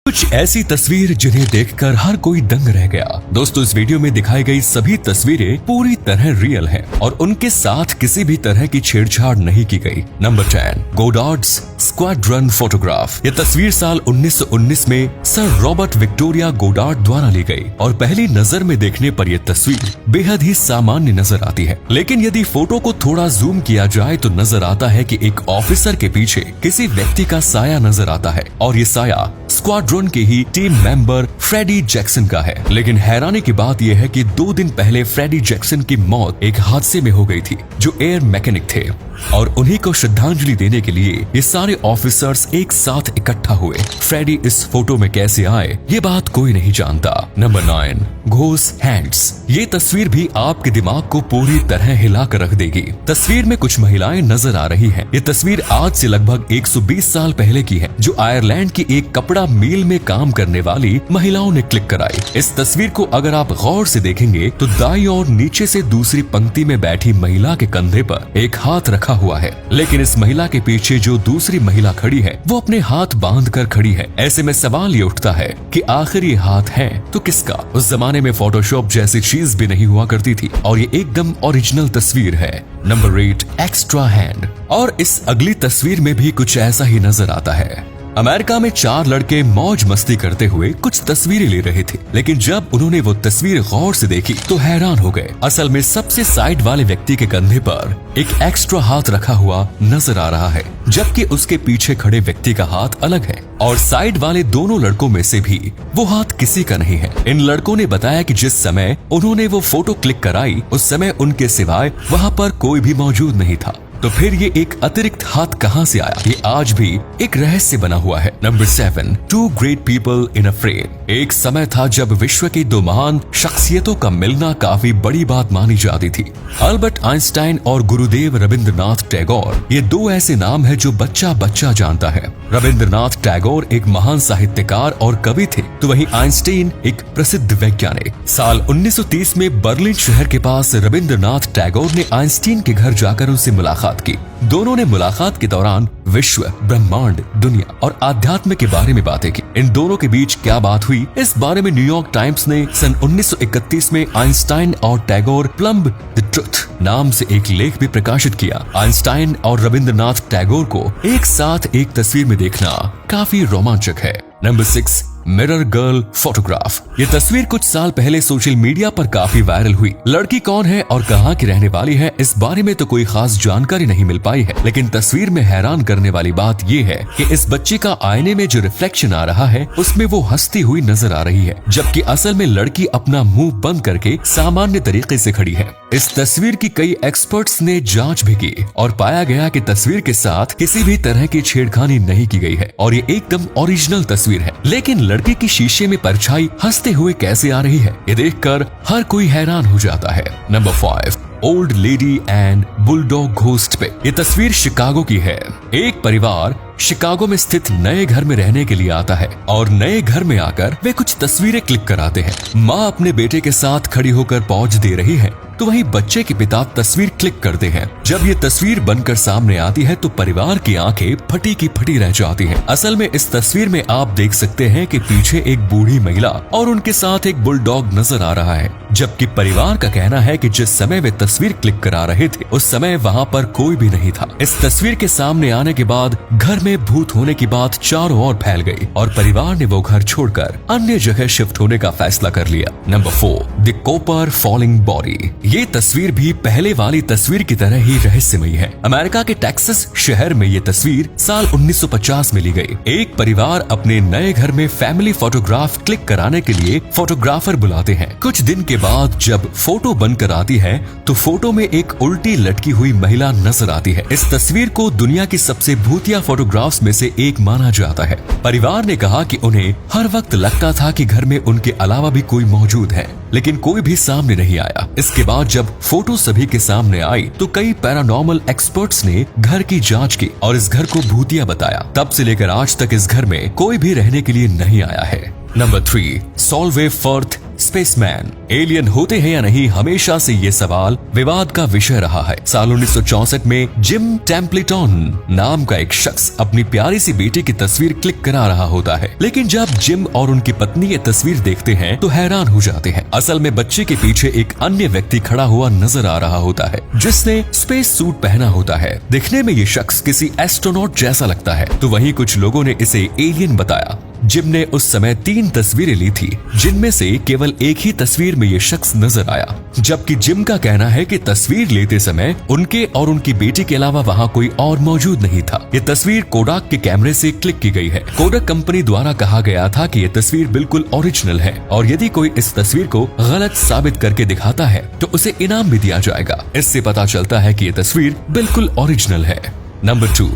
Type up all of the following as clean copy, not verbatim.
कुछ ऐसी तस्वीर जिन्हें देखकर हर कोई दंग रह गया। दोस्तों, इस वीडियो में दिखाई गई सभी तस्वीरें पूरी तरह रियल हैं और उनके साथ किसी भी तरह की छेड़छाड़ नहीं की गई। Number 10, Goddard's squadron photograph. ये तस्वीर साल 1919 में सर रॉबर्ट विक्टोरिया गोडार्ड द्वारा ली गई और पहली नजर में देखने पर यह तस्वीर बेहद ही सामान्य नजर आती है, लेकिन यदि फोटो को थोड़ा जूम किया जाए तो नजर आता है कि एक ऑफिसर के पीछे किसी व्यक्ति का साया नजर आता है और ये साया स्क्वाड्रन के ही टीम मेंबर फ्रेडी जैक्सन का है। लेकिन हैरानी की बात यह है कि 2 दिन पहले फ्रेडी जैक्सन की मौत एक हादसे में हो गई थी, जो एयर मैकेनिक थे, और उन्हीं को श्रद्धांजलि देने के लिए ये सारे ऑफिसर्स एक साथ इकट्ठा हुए। फ्रेडी इस फोटो में कैसे आए, ये बात कोई नहीं जानता। Number 9, ghost hands. ये तस्वीर भी आपके दिमाग को पूरी तरह हिला कर रख देगी। तस्वीर में कुछ महिलाएं नजर आ रही हैं। ये तस्वीर आज से लगभग 120 साल पहले की है, जो आयरलैंड की एक कपड़ा मिल में काम करने वाली महिलाओं ने क्लिक कराई। इस तस्वीर को अगर आप गौर से देखेंगे तो दाईं और नीचे से दूसरी पंक्ति में बैठी महिला के कंधे पर एक हाथ रखा हुआ है, लेकिन इस महिला के पीछे जो दूसरी महिला खड़ी है वो अपने हाथ बांध कर खड़ी है। ऐसे में सवाल ये उठता है कि आखिर ये हाथ है तो किसका? उस जमाने में फोटोशॉप जैसी चीज भी नहीं हुआ करती थी और ये एकदम ओरिजिनल तस्वीर है। Number 8, extra hand. और इस अगली तस्वीर में भी कुछ ऐसा ही नजर आता है। अमेरिका में 4 लड़के मौज मस्ती करते हुए कुछ तस्वीरें ले रहे थे, लेकिन जब उन्होंने वो तस्वीर गौर से देखी तो हैरान हो गए। असल में सबसे साइड वाले व्यक्ति के कंधे पर एक एक्स्ट्रा हाथ रखा हुआ नजर आ रहा है, जबकि उसके पीछे खड़े व्यक्ति का हाथ अलग है और साइड वाले दोनों लड़कों में से भी वो हाथ किसी का नहीं है। इन लड़कों ने बताया कि जिस समय उन्होंने वो फोटो क्लिक कराई उस समय उनके सिवाय वहाँ पर कोई भी मौजूद नहीं था। तो फिर ये एक अतिरिक्त हाथ कहां से आया, ये आज भी एक रहस्य बना हुआ है। Number 7, 2 great people in a frame. एक समय था जब विश्व की 2 महान शख्सियतों का मिलना काफी बड़ी बात मानी जाती थी। अल्बर्ट आइंस्टाइन और गुरुदेव रविंद्रनाथ टैगोर, ये 2 ऐसे नाम है जो बच्चा बच्चा जानता है। रविंद्रनाथ टैगोर एक महान साहित्यकार और कवि थे, तो वहीं आइंस्टाइन एक प्रसिद्ध वैज्ञानिक। साल 1930 में बर्लिन शहर के पास रविंद्रनाथ टैगोर ने आइंस्टाइन के घर जाकर उनसे मुलाकात की। दोनों ने मुलाकात के दौरान विश्व, ब्रह्मांड, दुनिया और आध्यात्म के बारे में बातें की। इन दोनों के बीच क्या बात हुई, इस बारे में न्यूयॉर्क टाइम्स ने सन 1931 में आइंस्टाइन और टैगोर प्लम्ब द ट्रुथ नाम से एक लेख भी प्रकाशित किया। आइंस्टाइन और रविंद्रनाथ टैगोर को एक साथ एक तस्वीर में देखना काफी रोमांचक है। Number 6, mirror girl photograph. ये तस्वीर कुछ साल पहले सोशल मीडिया पर काफी वायरल हुई। लड़की कौन है और कहां की रहने वाली है, इस बारे में तो कोई खास जानकारी नहीं मिल पाई है, लेकिन तस्वीर में हैरान करने वाली बात ये है कि इस बच्चे का आईने में जो रिफ्लेक्शन आ रहा है उसमें वो हंसती हुई नजर आ रही है, जबकि असल में लड़की अपना मुंह बंद करके सामान्य तरीके से खड़ी है। इस तस्वीर की कई एक्सपर्ट्स ने जांच भी की और पाया गया कि तस्वीर के साथ किसी भी तरह की छेड़खानी नहीं की गई है और ये एकदम ओरिजिनल तस्वीर है। लेकिन लड़के की शीशे में परछाई हंसते हुए कैसे आ रही है, ये देखकर हर कोई हैरान हो जाता है। Number 5, old lady and bulldog ghost पे। ये तस्वीर शिकागो की है। एक परिवार शिकागो में स्थित नए घर में रहने के लिए आता है और नए घर में आकर वे कुछ तस्वीरें क्लिक कराते हैं। माँ अपने बेटे के साथ खड़ी होकर पौज दे रही है, तो वहीं बच्चे के पिता तस्वीर क्लिक करते हैं। जब ये तस्वीर बनकर सामने आती है तो परिवार की आंखें फटी की फटी रह जाती हैं। असल में इस तस्वीर में आप देख सकते हैं कि पीछे एक बूढ़ी महिला और उनके साथ एक बुलडॉग नजर आ रहा है, जबकि परिवार का कहना है कि जिस समय वे तस्वीर क्लिक करा रहे थे उस समय वहाँ पर कोई भी नहीं था। इस तस्वीर के सामने आने के बाद घर में भूत होने की बात चारों ओर फैल गई और परिवार ने वो घर छोड़कर अन्य जगह शिफ्ट होने का फैसला कर लिया। Number 4, the copper falling body. ये तस्वीर भी पहले वाली तस्वीर की तरह ही रहस्यमयी है। अमेरिका के टेक्सास शहर में ये तस्वीर साल 1950 में ली गई। एक परिवार अपने नए घर में फैमिली फोटोग्राफ क्लिक कराने के लिए फोटोग्राफर बुलाते हैं। कुछ दिन के बाद जब फोटो बनकर आती है तो फोटो में एक उल्टी लटकी हुई महिला नजर आती है। इस तस्वीर को दुनिया की सबसे भूतिया फोटोग्राफ्स में से एक माना जाता है। परिवार ने कहा कि उन्हें हर वक्त लगता था कि घर में उनके अलावा भी कोई मौजूद है, लेकिन कोई भी सामने नहीं आया। इसके बाद जब फोटो सभी के सामने आई तो कई पैरानॉर्मल एक्सपर्ट्स ने घर की जांच की और इस घर को भूतिया बताया। तब से लेकर आज तक इस घर में कोई भी रहने के लिए नहीं आया है। Number 3, solve fourth spaceman. Alien होते हैं या नहीं, हमेशा से ये सवाल विवाद का विषय रहा है। साल 1964 में जिम टेम्पलेटन नाम का एक शख्स अपनी प्यारी सी बेटी की तस्वीर क्लिक करा रहा होता है, लेकिन जब जिम और उनकी पत्नी ये तस्वीर देखते हैं तो हैरान हो जाते हैं। असल में बच्चे के पीछे एक अन्य व्यक्ति खड़ा हुआ नजर आ रहा होता है जिसने स्पेस सूट पहना होता है। दिखने में ये शख्स किसी एस्ट्रोनॉट जैसा लगता है, तो वहीं कुछ लोगों ने इसे एलियन बताया। जिम ने उस समय 3 तस्वीरें ली थी, जिनमें से केवल एक ही तस्वीर में ये शख्स नजर आया, जबकि जिम का कहना है कि तस्वीर लेते समय उनके और उनकी बेटी के अलावा वहाँ कोई और मौजूद नहीं था। ये तस्वीर कोडाक के कैमरे से क्लिक की गई है। कोडाक कंपनी द्वारा कहा गया था कि ये तस्वीर बिल्कुल ओरिजिनल है और यदि कोई इस तस्वीर को गलत साबित करके दिखाता है तो उसे इनाम भी दिया जाएगा। इससे पता चलता है कि ये तस्वीर बिल्कुल ओरिजिनल है। Number 2,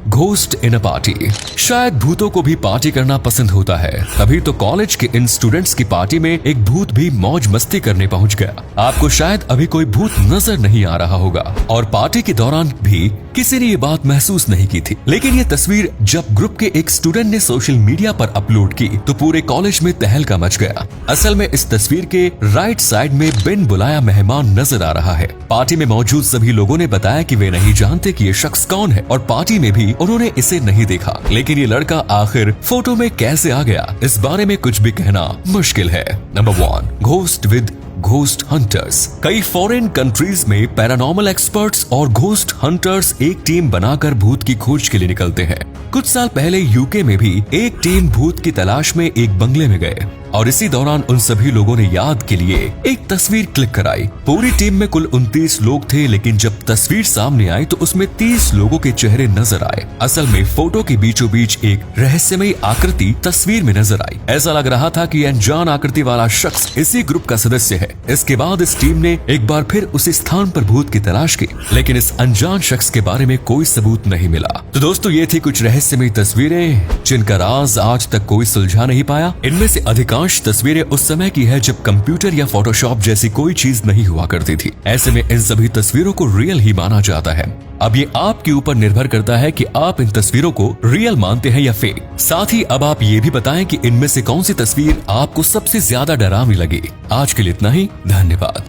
ghost in a party. शायद भूतों को भी पार्टी करना पसंद होता है, तभी तो कॉलेज के इन स्टूडेंट्स की पार्टी में एक भूत भी मौज मस्ती करने पहुंच गया। आपको शायद अभी कोई भूत नजर नहीं आ रहा होगा और पार्टी के दौरान भी किसी ने ये बात महसूस नहीं की थी, लेकिन ये तस्वीर जब ग्रुप के एक स्टूडेंट ने सोशल मीडिया पर अपलोड की तो पूरे कॉलेज में तहलका मच गया। असल में इस तस्वीर के राइट साइड में बिन बुलाया मेहमान नजर आ रहा है। पार्टी में मौजूद सभी लोगों ने बताया कि वे नहीं जानते कि ये शख्स कौन है और पार्टी में भी उन्होंने इसे नहीं देखा, लेकिन ये लड़का आखिर फोटो में कैसे आ गया, इस बारे में कुछ भी कहना मुश्किल है। Number 1, ghost with ghost hunters. कई फॉरेन कंट्रीज में पैरानॉर्मल एक्सपर्ट्स और घोस्ट हंटर्स एक टीम बनाकर भूत की खोज के लिए निकलते हैं। कुछ साल पहले यूके में भी एक टीम भूत की तलाश में एक बंगले में गए और इसी दौरान उन सभी लोगों ने याद के लिए एक तस्वीर क्लिक कराई। पूरी टीम में कुल 29 लोग थे, लेकिन जब तस्वीर सामने आई तो उसमें 30 लोगों के चेहरे नजर आए। असल में फोटो के बीचों बीच एक रहस्यमयी आकृति तस्वीर में नजर आई। ऐसा लग रहा था कि अनजान आकृति वाला शख्स इसी ग्रुप का सदस्य है। इसके बाद इस टीम ने एक बार फिर उस स्थान पर भूत की तलाश की, लेकिन इस अनजान शख्स के बारे में कोई सबूत नहीं मिला। तो दोस्तों, ये थी कुछ रहस्यमयी तस्वीरें जिनका राज आज तक कोई सुलझा नहीं पाया। इनमें से अधिकांश तस्वीरें उस समय की है जब कंप्यूटर या फोटोशॉप जैसी कोई चीज नहीं हुआ करती थी। ऐसे में इन सभी तस्वीरों को रियल ही माना जाता है। अब ये आपके ऊपर निर्भर करता है कि आप इन तस्वीरों को रियल मानते हैं या फेक। साथ ही अब आप ये भी बताएं कि इनमें से कौन सी तस्वीर आपको सबसे ज्यादा डरावनी लगी। आज के लिए इतना ही, धन्यवाद।